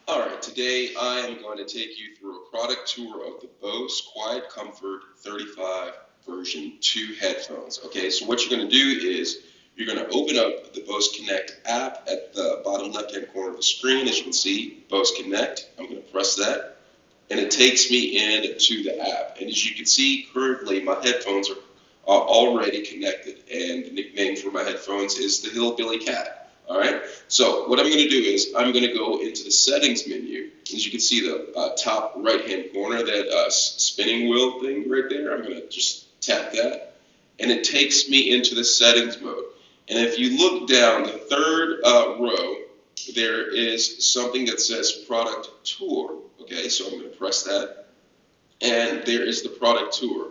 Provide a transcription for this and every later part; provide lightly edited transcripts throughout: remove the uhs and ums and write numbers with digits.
Alright, today I am going to take you through a product tour of the Bose QuietComfort 35 version 2 headphones. Okay, so what you're going to do is you're going to open up the Bose Connect app at the bottom left hand corner of the screen. As you can see, Bose Connect. I'm going to press that and it takes me into the app. And as you can see, currently my headphones are already connected, and the nickname for my headphones is the Hillbilly Cat. All right, so what I'm going to do is I'm going to go into the settings menu. As you can see, the top right hand corner, that spinning wheel thing right there, I'm going to just tap that and it takes me into the settings mode. And if you look down the third row, there is something that says product tour. Okay, so I'm going to press that and there is the product tour.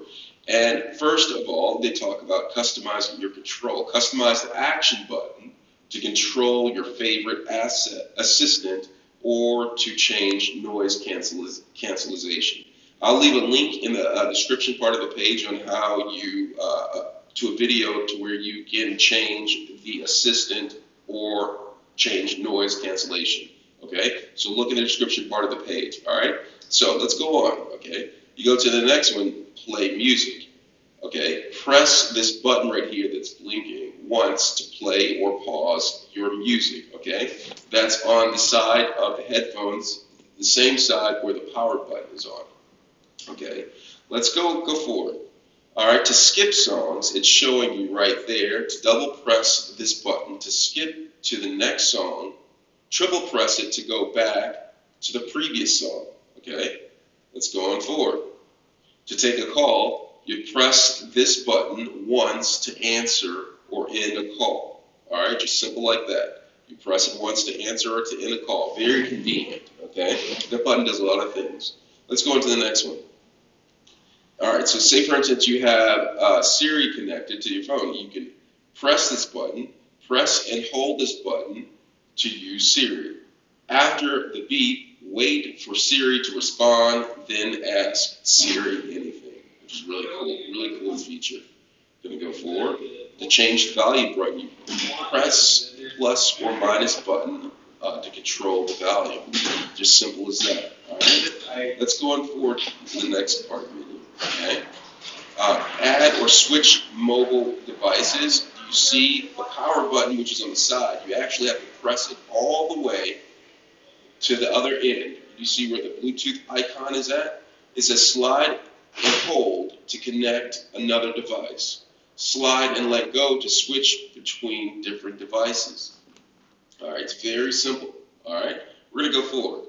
And first of all, they talk about customizing your control. Customize the action button to control your favorite assistant or to change noise cancellation. I'll leave a link in the description part of the page on how you, to a video to where you can change the assistant or change noise cancellation. Okay, so look in the description part of the page. All right, so let's go on. Okay, you go to the next one, play music. Okay, press this button right here that's blinking once to play or pause your music. Okay, that's on the side of the headphones, the same side where the power button is on. Okay, let's go forward. All right, to skip songs, it's showing you right there to double press this button to skip to the next song, triple press it to go back to the previous song. Okay, let's go on forward. To take a call, you press this button once to answer or end a call. All right, just simple like that. You press it once to answer or to end a call. Very convenient, okay? That button does a lot of things. Let's go on to the next one. All right, so say for instance you have Siri connected to your phone. You can press this button, press and hold this button to use Siri. After the beep, wait for Siri to respond, then ask Siri anything, which is really cool feature. Going to go forward. To change the volume button, you press plus or minus button to control the volume. Just simple as that. All right. Let's go on forward to the next part of the menu. Okay. Add or switch mobile devices. You see the power button, which is on the side. You actually have to press it all the way to the other end. You see where the Bluetooth icon is at? It says slide and hold to connect another device. Slide and let go to switch between different devices. All right, it's very simple. All right, we're going to go forward.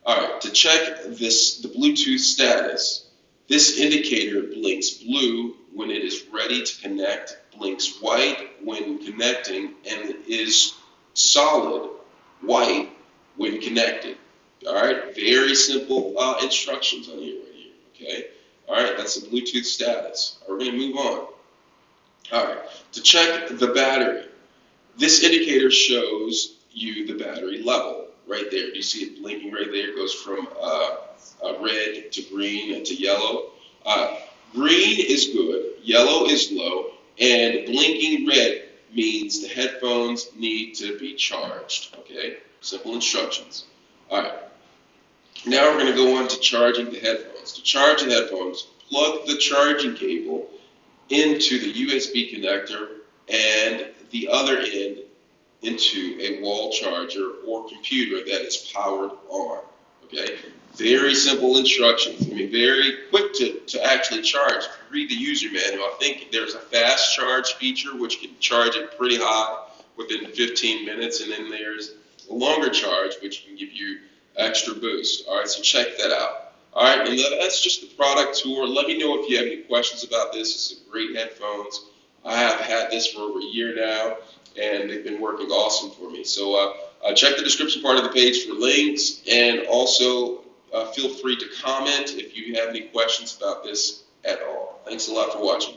All right, to check the Bluetooth status, this indicator blinks blue when it is ready to connect, blinks white when connecting, and is solid white when connected. All right, very simple instructions on here, right here. Okay, all right, that's the Bluetooth status. We're going to move on. All right, to check the battery, this indicator shows you the battery level right there. Do you see it blinking right there? It goes from red to green and to yellow. Green is good, yellow is low, and blinking red means the headphones need to be charged. Okay, simple instructions. All right, now we're going to go on to charging the headphones. To charge the headphones, plug the charging cable into the USB connector and the other end into a wall charger or computer that is powered on. Okay, very simple instructions. I mean, very quick to actually charge. If you read the user manual, I think there's a fast charge feature which can charge it pretty high within 15 minutes, and then there's a longer charge which can give you extra boost. All right, so check that out. All right, and that's just the product tour. Let me know if you have any questions about this. This is great headphones. I have had this for over a year now, and they've been working awesome for me. So check the description part of the page for links, and also feel free to comment if you have any questions about this at all. Thanks a lot for watching.